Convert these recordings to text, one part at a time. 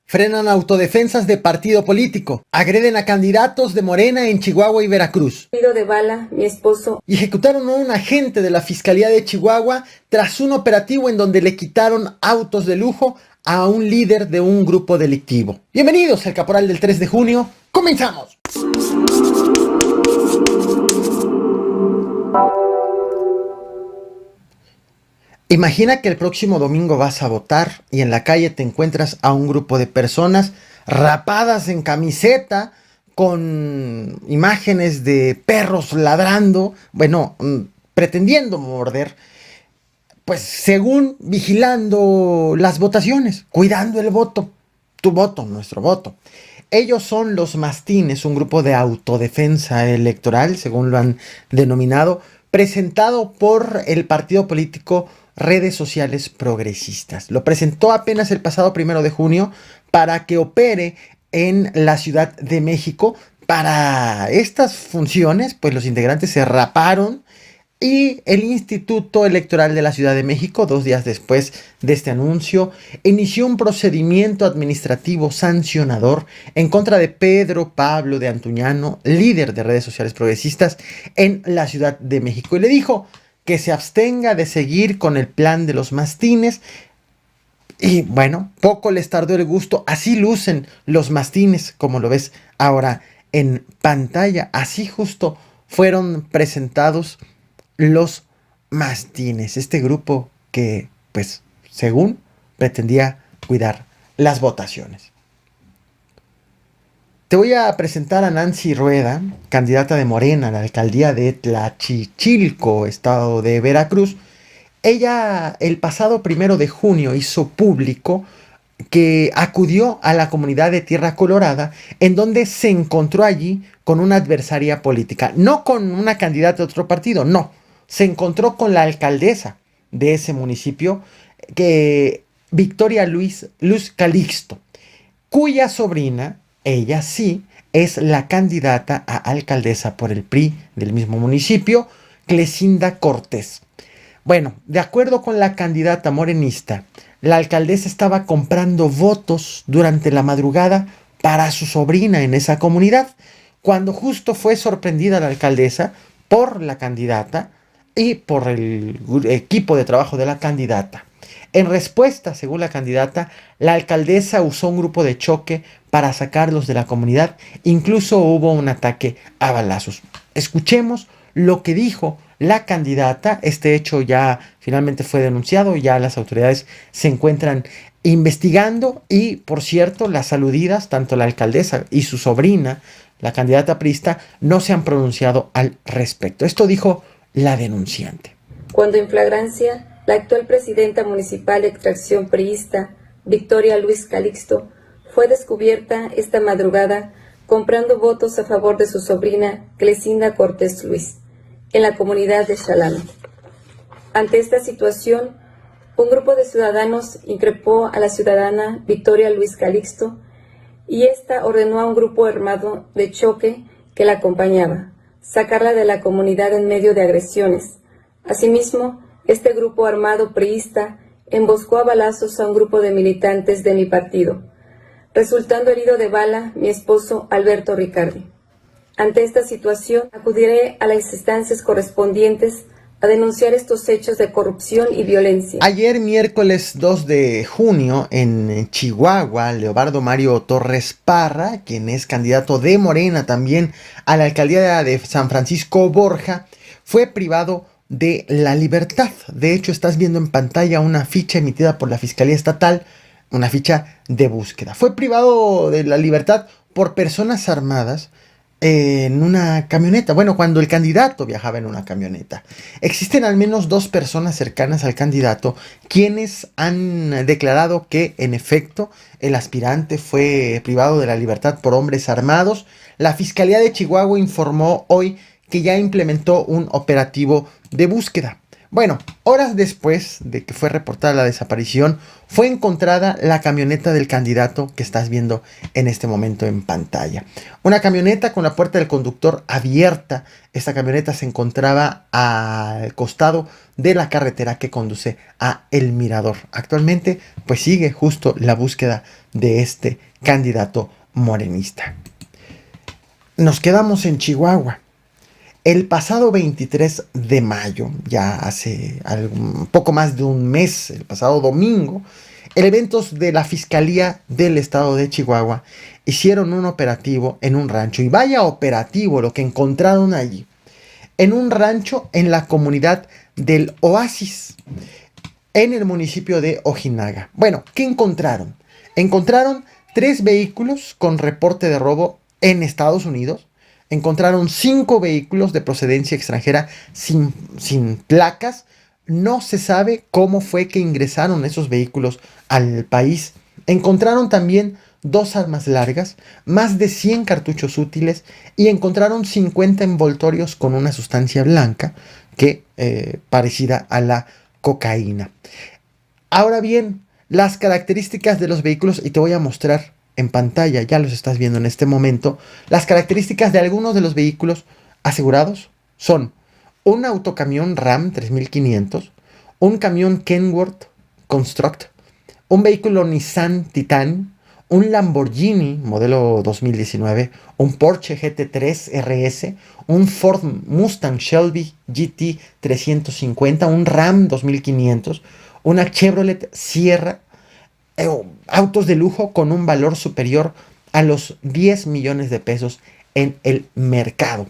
Frenan autodefensas de partido político. Agreden a candidatos de Morena en Chihuahua y Veracruz. Herido de bala, mi esposo. Y ejecutaron a un agente de la Fiscalía de Chihuahua tras un operativo en donde le quitaron autos de lujo a un líder de un grupo delictivo. Bienvenidos al Caporal del 3 de junio. ¡Comenzamos! Imagina que el próximo domingo vas a votar y en la calle te encuentras a un grupo de personas rapadas en camiseta con imágenes de perros ladrando, pretendiendo morder, pues según vigilando las votaciones, cuidando el voto, tu voto, nuestro voto. Ellos son los mastines, un grupo de autodefensa electoral, según lo han denominado, presentado por el partido político Redes Sociales Progresistas. Lo presentó apenas el pasado 1 de junio para que opere en la Ciudad de México. Para estas funciones, pues los integrantes se raparon y el Instituto Electoral de la Ciudad de México, 2 días después de este anuncio, inició un procedimiento administrativo sancionador en contra de Pedro Pablo de Antuñano, líder de Redes Sociales Progresistas en la Ciudad de México. Y le dijo que se abstenga de seguir con el plan de los mastines. Y bueno, poco les tardó el gusto. Así lucen los mastines, como lo ves ahora en pantalla. Así justo fueron presentados los mastines. Este grupo que, pues, según pretendía cuidar las votaciones. Te voy a presentar a Nancy Rueda, candidata de Morena a la alcaldía de Tlachichilco, estado de Veracruz. Ella el pasado 1 de junio hizo público que acudió a la comunidad de Tierra Colorada, en donde se encontró allí con una adversaria política, no con una candidata de otro partido, no, se encontró con la alcaldesa de ese municipio, Victoria Luz Calixto, cuya sobrina, ella sí, es la candidata a alcaldesa por el PRI del mismo municipio, Clesinda Cortés. Bueno, de acuerdo con la candidata morenista, la alcaldesa estaba comprando votos durante la madrugada para su sobrina en esa comunidad, cuando justo fue sorprendida la alcaldesa por la candidata y por el equipo de trabajo de la candidata. En respuesta, según la candidata, la alcaldesa usó un grupo de choque para sacarlos de la comunidad. Incluso hubo un ataque a balazos. Escuchemos lo que dijo la candidata. Este hecho ya finalmente fue denunciado, ya las autoridades se encuentran investigando y, por cierto, las aludidas, tanto la alcaldesa y su sobrina, la candidata priista, no se han pronunciado al respecto. Esto dijo la denunciante. Cuando en flagrancia, la actual presidenta municipal de extracción priista, Victoria Luz Calixto, fue descubierta esta madrugada comprando votos a favor de su sobrina Clesinda Cortés Luis, en la comunidad de Xalán. Ante esta situación, un grupo de ciudadanos increpó a la ciudadana Victoria Luz Calixto y ésta ordenó a un grupo armado de choque que la acompañaba sacarla de la comunidad en medio de agresiones. Asimismo, este grupo armado priista emboscó a balazos a un grupo de militantes de mi partido, resultando herido de bala mi esposo Alberto Ricardi. Ante esta situación, acudiré a las instancias correspondientes a denunciar estos hechos de corrupción y violencia. Ayer, miércoles 2 de junio, en Chihuahua, Leobardo Mario Torres Parra, quien es candidato de Morena también a la alcaldía de San Francisco Borja, fue privado de la libertad. De hecho, estás viendo en pantalla una ficha emitida por la Fiscalía Estatal, una ficha de búsqueda. Fue privado de la libertad por personas armadas en una camioneta. Bueno, cuando el candidato viajaba en una camioneta. Existen al menos 2 personas cercanas al candidato quienes han declarado que, en efecto, el aspirante fue privado de la libertad por hombres armados. La Fiscalía de Chihuahua informó hoy que ya implementó un operativo de búsqueda. Bueno, horas después de que fue reportada la desaparición, fue encontrada la camioneta del candidato que estás viendo en este momento en pantalla. Una camioneta con la puerta del conductor abierta. Esta camioneta se encontraba al costado de la carretera que conduce a El Mirador. Actualmente, pues sigue justo la búsqueda de este candidato morenista. Nos quedamos en Chihuahua. El pasado 23 de mayo, ya hace un poco más de un mes, el pasado domingo, elementos de la Fiscalía del Estado de Chihuahua hicieron un operativo en un rancho. Y vaya operativo lo que encontraron allí. En un rancho en la comunidad del Oasis, en el municipio de Ojinaga. Bueno, ¿qué encontraron? Encontraron 3 vehículos con reporte de robo en Estados Unidos. Encontraron 5 vehículos de procedencia extranjera sin placas. No se sabe cómo fue que ingresaron esos vehículos al país. Encontraron también 2 armas largas, más de 100 cartuchos útiles y encontraron 50 envoltorios con una sustancia blanca que parecida a la cocaína. Ahora bien, las características de los vehículos, y te voy a mostrar en pantalla, ya los estás viendo en este momento, las características de algunos de los vehículos asegurados son un autocamión Ram 3500, un camión Kenworth Construct, un vehículo Nissan Titan, un Lamborghini modelo 2019, un Porsche GT3 RS, un Ford Mustang Shelby GT 350, un Ram 2500, una Chevrolet Sierra, autos de lujo con un valor superior a los 10 millones de pesos en el mercado.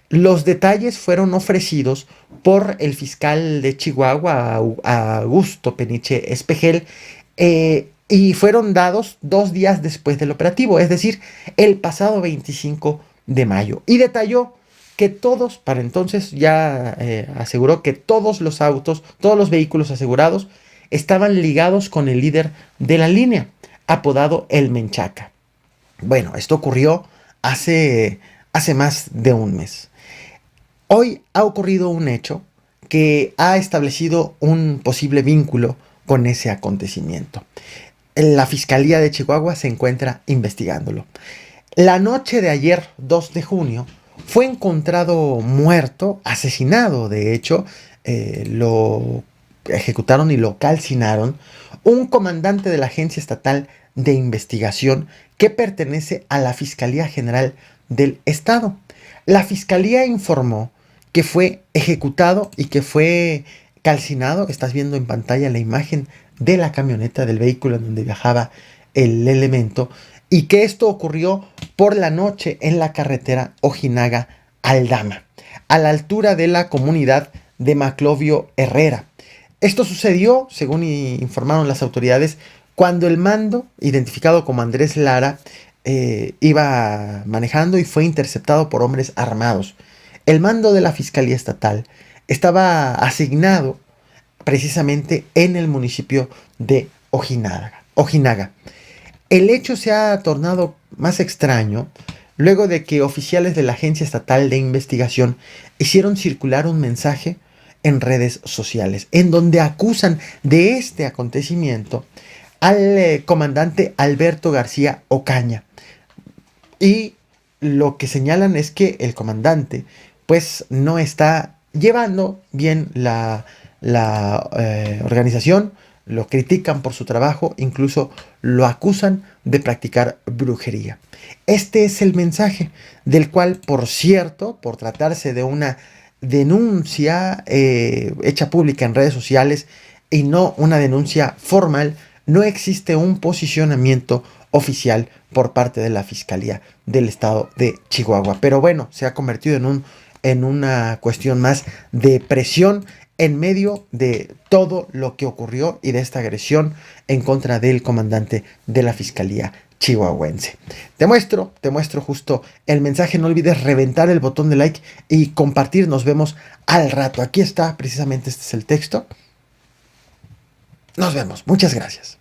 Los detalles fueron ofrecidos por el fiscal de Chihuahua, Augusto Peniche Espejel, y fueron dados 2 días después del operativo, es decir, el pasado 25 de mayo. Y detalló que todos, para entonces ya aseguró que todos los autos, todos los vehículos asegurados estaban ligados con el líder de la línea, apodado El Menchaca. Bueno, esto ocurrió hace más de un mes. Hoy ha ocurrido un hecho que ha establecido un posible vínculo con ese acontecimiento. La Fiscalía de Chihuahua se encuentra investigándolo. La noche de ayer, 2 de junio, fue encontrado muerto, asesinado, de hecho, lo ejecutaron y lo calcinaron, un comandante de la Agencia Estatal de Investigación que pertenece a la Fiscalía General del Estado. La Fiscalía informó que fue ejecutado y que fue calcinado. Estás viendo en pantalla la imagen de la camioneta, del vehículo en donde viajaba el elemento, y que esto ocurrió por la noche en la carretera Ojinaga-Aldama, a la altura de la comunidad de Maclovio Herrera. Esto sucedió, según informaron las autoridades, cuando el mando, identificado como Andrés Lara, iba manejando y fue interceptado por hombres armados. El mando de la Fiscalía Estatal estaba asignado precisamente en el municipio de Ojinaga. El hecho se ha tornado más extraño luego de que oficiales de la Agencia Estatal de Investigación hicieron circular un mensaje en redes sociales, en donde acusan de este acontecimiento al comandante Alberto García Ocaña. Y lo que señalan es que el comandante pues no está llevando bien la organización, lo critican por su trabajo, incluso lo acusan de practicar brujería. Este es el mensaje del cual, por cierto, por tratarse de una denuncia hecha pública en redes sociales y no una denuncia formal, no existe un posicionamiento oficial por parte de la Fiscalía del Estado de Chihuahua. Pero bueno, se ha convertido en una cuestión más de presión en medio de todo lo que ocurrió y de esta agresión en contra del comandante de la Fiscalía chihuahuense. Te muestro justo el mensaje. No olvides reventar el botón de like y compartir. Nos vemos al rato. Aquí está, precisamente este es el texto. Nos vemos. Muchas gracias.